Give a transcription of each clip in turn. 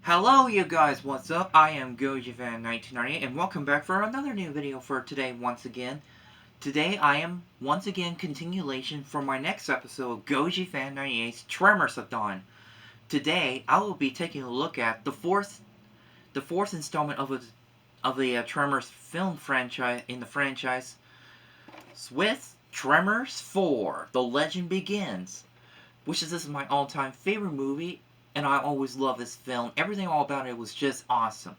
Hello you guys, what's up? I am GojiFan98's and welcome back for another new video for today once again. Today I am once again continuation for my next episode of GojiFan98's Tremors-A-Thon. Today I will be taking a look at the fourth installment of the Tremors film franchise with Tremors 4: The Legend Begins, which is this is my all-time favorite movie. And I always love this film. Everything all about it was just awesome.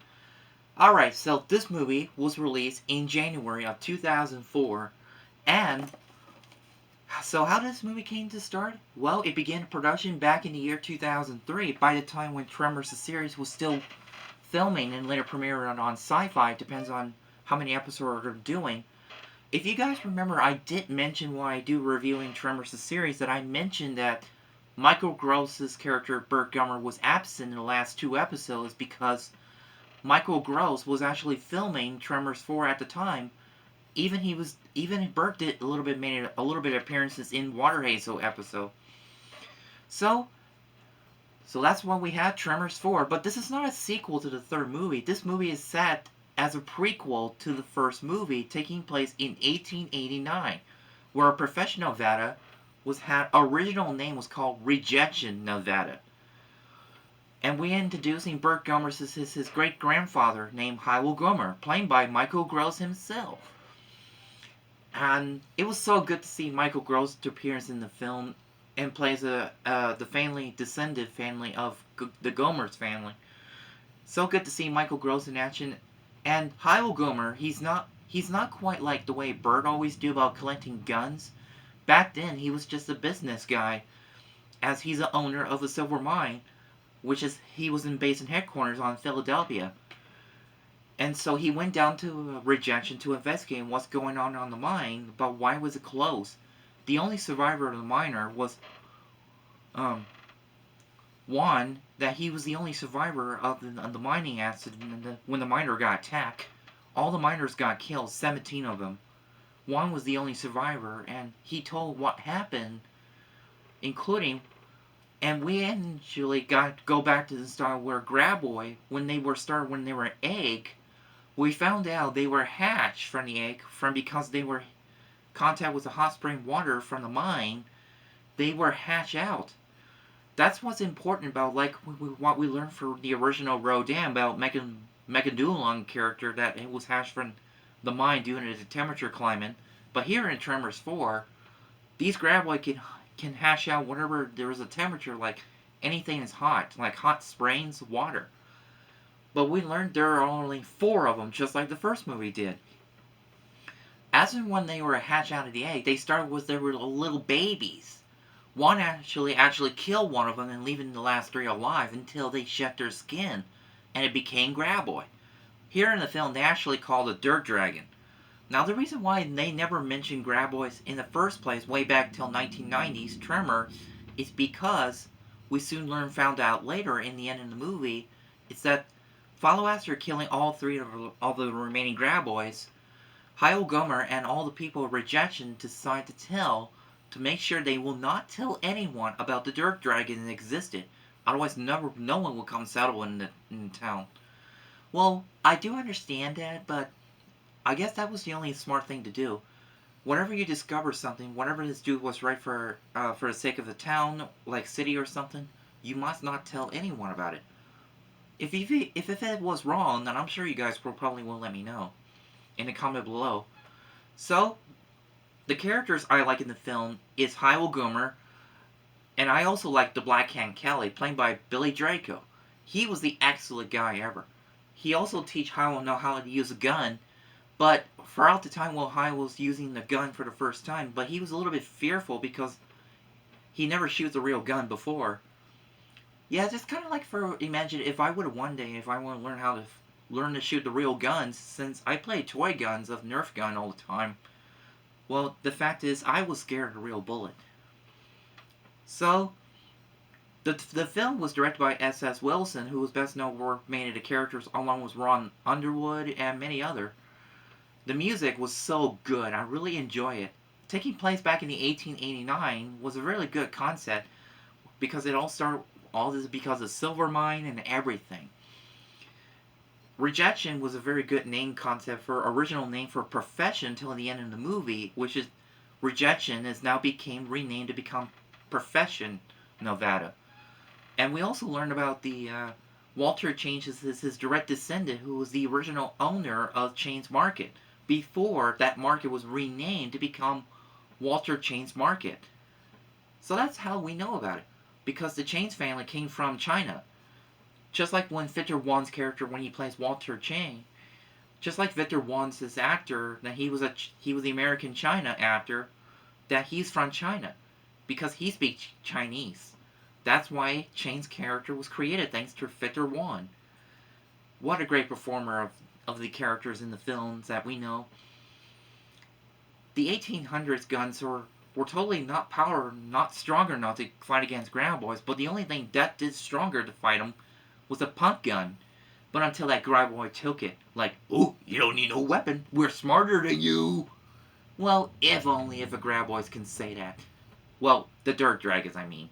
Alright, so this movie was released in January of 2004. And so how did this movie came to start? Well, it began production back in the year 2003, by the time when Tremors the series was still filming and later premiered on Sci-Fi. Depends on how many episodes they're doing. If you guys remember, I did mention while I do reviewing Tremors the series that I mentioned that Michael Gross's character, Burt Gummer, was absent in the last two episodes because Michael Gross was actually filming Tremors 4 at the time. Even Burt made a little bit of appearances in Water Hazel episode. So that's why we had Tremors 4. But this is not a sequel to the third movie. This movie is set as a prequel to the first movie, taking place in 1889, where a professional Nevada original name was called Rejection, Nevada. And we introducing Burt Gummer as his great-grandfather named Hiram Gummer, played by Michael Gross himself. And it was so good to see Michael Gross appearance in the film and plays the descended family of the Gummer's family. So good to see Michael Gross in action. And Hiram Gummer, he's not quite like the way Burt always do about collecting guns. Back then, he was just a business guy, as he's the owner of a silver mine, he was based in headquarters on Philadelphia. And so he went down to Rejection to investigate what's going on the mine, but why was it closed? The only survivor of the miner was, Juan, that he was the only survivor of the mining accident when the miner got attacked. All the miners got killed, 17 of them. Juan was the only survivor, and he told what happened, including, and we actually go back to the start where Graboid, when they were egg, we found out they were hatched from the egg because they were contact with the hot spring water from the mine. They were hatched out. That's what's important about what we learned from the original Rodan about Megadulon character, that it was hatched from the mine due to the temperature climbing. But here in Tremors 4, these Graboid can hash out whenever there is a temperature, like anything is hot, like hot springs, water. But we learned there are only 4 of them, just like the first movie did. As in when they were hatched out of the egg, they started with their little babies. One actually killed one of them and leaving the last 3 alive until they shed their skin, and it became Graboid. Here in the film, they actually called it Dirt Dragon. Now, the reason why they never mentioned Graboids in the first place, way back till 1990s Tremor, is because we soon found out later in the end of the movie, it's that after killing all 3 of the remaining Graboids, Hiram Gummer and all the people of Rejection decide to make sure they will not tell anyone about the Dirt Dragon that existed. Otherwise, no one will come settle in the town. Well, I do understand that, but I guess that was the only smart thing to do. Whenever you discover something, whatever this dude was right for the sake of the town, like city or something, you must not tell anyone about it. If it was wrong, then I'm sure you guys probably will let me know in the comment below. So, the characters I like in the film is Hiram Gummer, and I also like the Black Hand Kelly, played by Billy Draco. He was the excellent guy ever. He also teach Hiram how to use a gun. But throughout the time while Hiram was using the gun for the first time, but he was a little bit fearful because he never shoots a real gun before. Yeah, just kind of like imagine if I would have one day, if I want to learn to shoot the real guns, since I play toy guns of Nerf gun all the time. Well, the fact is, I was scared of a real bullet. So, the film was directed by S.S. Wilson, who was best known for many of the characters, along with Ron Underwood and many others. The music was so good. I really enjoy it. Taking place back in the 1889 was a really good concept because it all started because of silver mine and everything. Rejection was a very good name concept for original name for a profession until the end of the movie, which is Rejection has now became renamed to become Profession Nevada. And we also learned about the Walter Change is his direct descendant, who was the original owner of Chains Market before that market was renamed to become Walter Chains Market. So that's how we know about it, because the Chains family came from China. Just like when Victor Wong's character, when he plays Walter Chang, just like Victor Wong's his actor, that he was the American China actor, that he's from China, because he speaks Chinese. That's why Chang's character was created, thanks to Victor Wong. What a great performer of the characters in the films that we know. The 1800s guns were totally not strong enough to fight against Ground Boys, but the only thing that did stronger to fight them was a pump gun. But until that Ground Boy took it, like, oh, you don't need no weapon, we're smarter than you. Well, if only if a Ground Boys can say that. Well, the Dirt Dragons, I mean.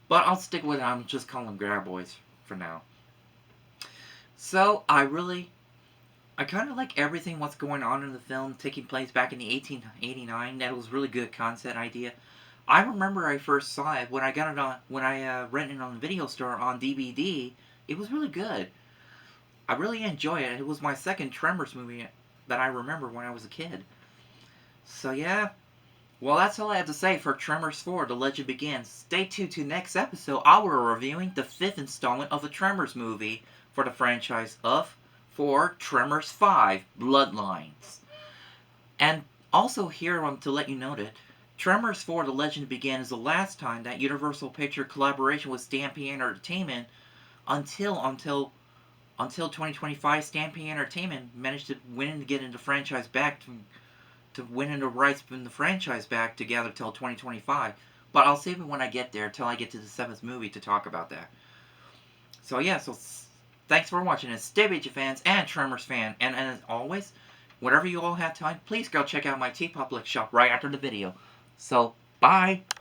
But I'll stick with it, I'm just calling them Ground Boys for now. So, I kind of like everything what's going on in the film taking place back in the 1889. That was a really good concept idea. I remember I first saw it when I got it on when I rented it on the video store on DVD. It was really good. I really enjoyed it. It was my second Tremors movie that I remember when I was a kid. So yeah. Well, that's all I have to say for Tremors 4, The Legend Begins. Stay tuned to next episode. I will be reviewing the 5th installment of the Tremors movie for the franchise for Tremors 5, Bloodlines. And also here, to let you know that Tremors 4, The Legend Begins is the last time that Universal Pictures collaboration with Stampede Entertainment until 2025. Stampede Entertainment managed to win and get into franchise back to win the rights in the franchise back together till 2025. But I'll save it when I get there, till I get to the 7th movie to talk about that. So yeah, thanks for watching. It's Stay Beach fans and Tremors fan. And as always, whenever you all have time, please go check out my TeePublic shop right after the video. So, bye!